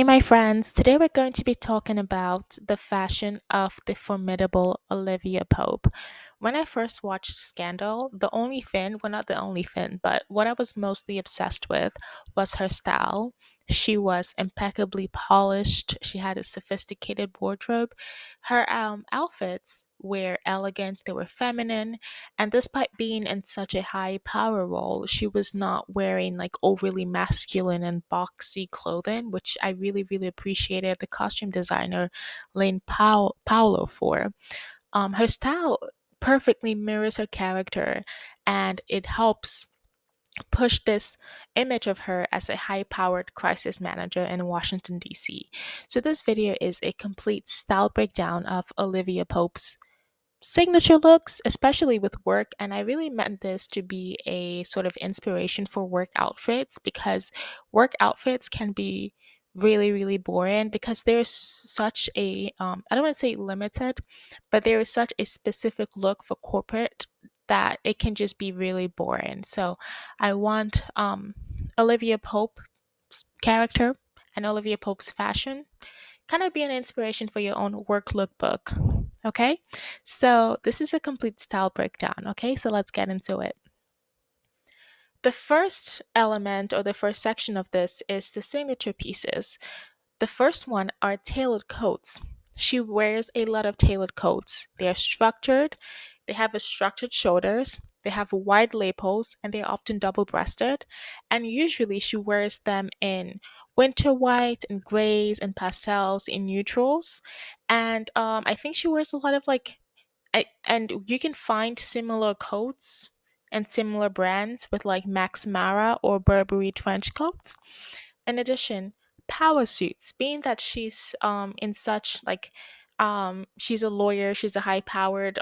Hey, my friends. Today we're going to be talking about the fashion of the formidable Olivia Pope. When I first watched Scandal, the only thing, well, not the only thing, but what I was mostly obsessed with was her style. She was impeccably polished. She had a sophisticated wardrobe. Her outfits were elegant, they were feminine, and despite being in such a high power role, she was not wearing like overly masculine and boxy clothing, which I really, really appreciated the costume designer Lane Paolo for. Her style perfectly mirrors her character, and it helps push this image of her as a high powered crisis manager in Washington, D.C. So, this video is a complete style breakdown of Olivia Pope's signature looks, especially with work. And I really meant this to be a sort of inspiration for work outfits because work outfits can be really, really boring because there's such a, I don't want to say limited, but there is such a specific look for corporate that it can just be really boring. So I want Olivia Pope's character and Olivia Pope's fashion kind of be an inspiration for your own work lookbook. Okay, so this is a complete style breakdown. Okay, so let's get into it. The first element or the first section of this is the signature pieces. The first one are tailored coats. She wears a lot of tailored coats. They are structured, they have a structured shoulders, they have wide lapels, and they're often double breasted. And usually she wears them in winter white and grays and pastels in neutrals. And I think she wears a lot of and you can find similar coats and similar brands with like Max Mara or Burberry trench coats. In addition, power suits, being that she's in such she's a lawyer, she's a high powered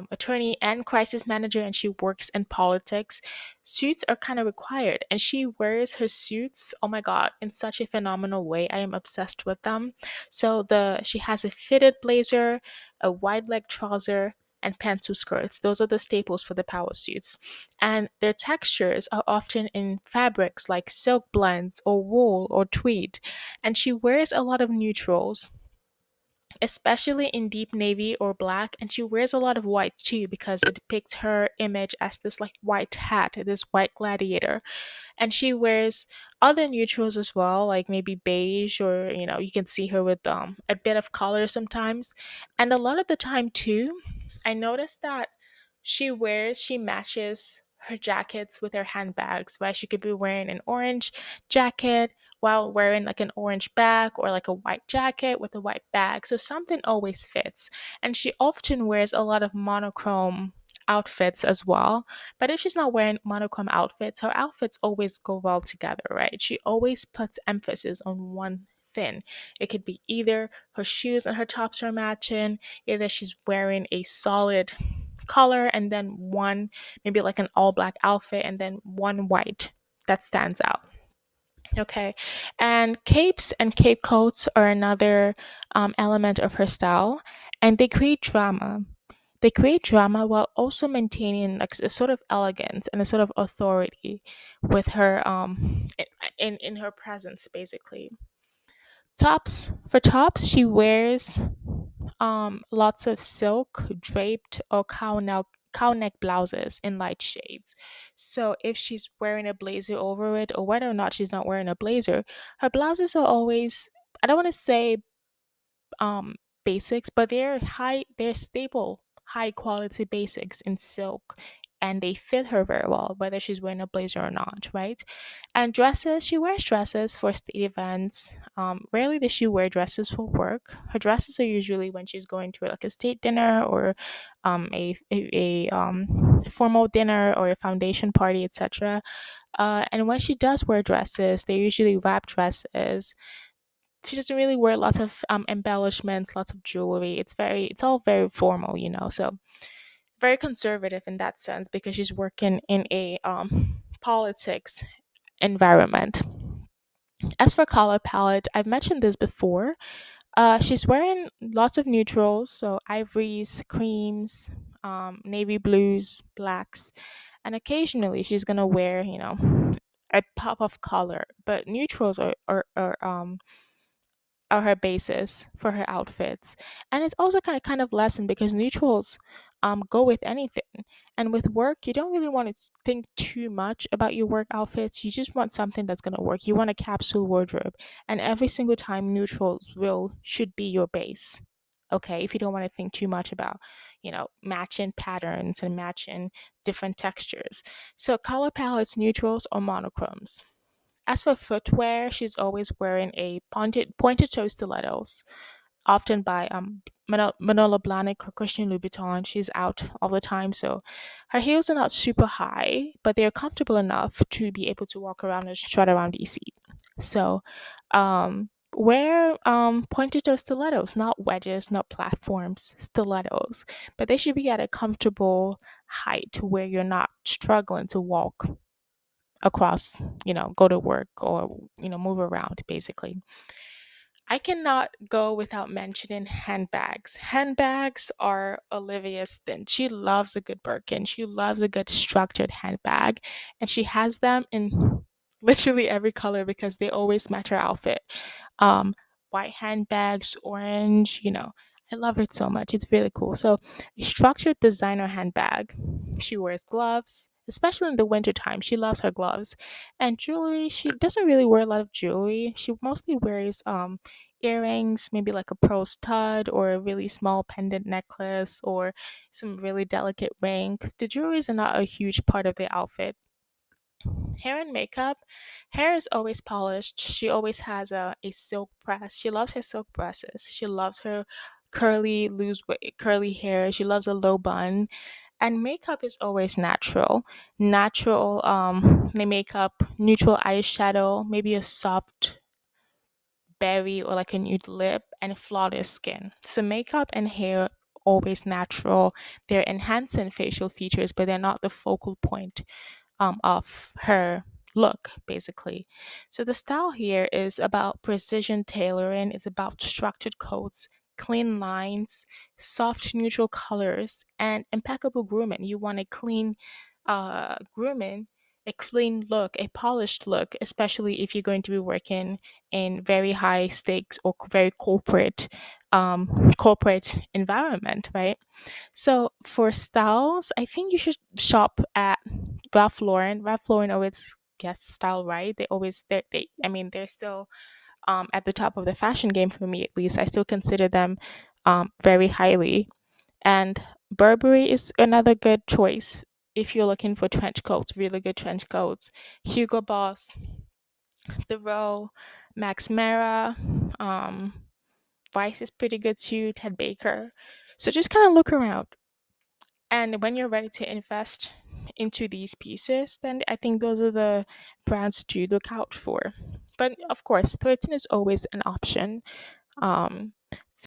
attorney and crisis manager, and she works in politics. Suits are kind of required, and she wears her suits, oh my god, in such a phenomenal way. I am obsessed with them. So the she has a fitted blazer, a wide leg trouser, and pantsuit skirts. Those are the staples for the power suits. And their textures are often in fabrics like silk blends or wool or tweed. And she wears a lot of neutrals, especially in deep navy or black, and she wears a lot of white too because it depicts her image as this like white hat, this white gladiator. And she wears other neutrals as well, like maybe beige, or you can see her with a bit of color sometimes. And a lot of the time too, I noticed that she matches her jackets with her handbags, right? She could be wearing an orange jacket while wearing like an orange bag, or like a white jacket with a white bag. So something always fits. And she often wears a lot of monochrome outfits as well. But if she's not wearing monochrome outfits, her outfits always go well together, right? She always puts emphasis on one thing. It could be either her shoes and her tops are matching, either she's wearing a solid color and then one, maybe like an all black outfit, and then one white that stands out. Okay, and capes and cape coats are another element of her style, and they create drama. They create drama while also maintaining like a sort of elegance and a sort of authority with her in her presence, basically. Tops, she wears lots of silk draped or cow neck blouses in light shades. So if she's wearing a blazer over it, or whether or not she's not wearing a blazer, her blouses are always, I don't want to say um basics, but they're stable, high quality basics in silk, and they fit her very well, whether she's wearing a blazer or not, right? And dresses, she wears dresses for state events. Rarely does she wear dresses for work. Her dresses are usually when she's going to like a state dinner, or a formal dinner, or a foundation party, etc. And when she does wear dresses, they're usually wrap dresses. She doesn't really wear lots of embellishments, lots of jewelry. It's all very formal, so very conservative in that sense because she's working in a politics environment. As for color palette, I've mentioned this before. She's wearing lots of neutrals, so ivories, creams, navy blues, blacks, and occasionally she's gonna wear, a pop of color. But neutrals are are her basis for her outfits. And it's also kind of lesson because neutrals go with anything. And with work, you don't really want to think too much about your work outfits. You just want something that's going to work. You want a capsule wardrobe. And every single time neutrals will should be your base. Okay, if you don't want to think too much about, matching patterns and matching different textures. So color palettes, neutrals or monochromes. As for footwear, she's always wearing a pointed toe stilettos, often by Manolo Blahnik or Christian Louboutin. She's out all the time, so her heels are not super high, but they're comfortable enough to be able to walk around and strut around DC. So, wear pointed toe stilettos, not wedges, not platforms, stilettos, but they should be at a comfortable height where you're not struggling to walk across, go to work or, move around basically. I cannot go without mentioning handbags. Handbags are Olivia's thing. She loves a good Birkin. She loves a good structured handbag, and she has them in literally every color because they always match her outfit. Um, White handbags, orange. I love it so much. It's really cool. So, a structured designer handbag. She wears gloves, especially in the winter time. She loves her gloves, and jewelry. She doesn't really wear a lot of jewelry. She mostly wears earrings, maybe like a pearl stud or a really small pendant necklace or some really delicate ring. The jewelries are not a huge part of the outfit. Hair and makeup. Hair is always polished. She always has a silk press. She loves her silk presses. She loves her curly, curly hair. She loves a low bun. And makeup is always natural. Natural, the makeup, neutral eyeshadow, maybe a soft berry or like a nude lip, and flawless skin. So makeup and hair always natural. They're enhancing facial features, but they're not the focal point of her look, basically. So the style here is about precision tailoring. It's about structured coats, clean lines, soft neutral colors, and impeccable grooming. You want a clean grooming, a clean look, a polished look, especially if you're going to be working in very high stakes or very corporate environment, right? So for styles, I think you should shop at Ralph Lauren. Ralph Lauren always gets style right. They're still at the top of the fashion game for me, at least. I still consider them very highly. And Burberry is another good choice if you're looking for trench coats, really good trench coats. Hugo Boss, The Row, Max Mara, um, Vice is pretty good too. Ted Baker. So just kind of look around. And when you're ready to invest into these pieces, then I think those are the brands to look out for. But of course, thrifting is always an option.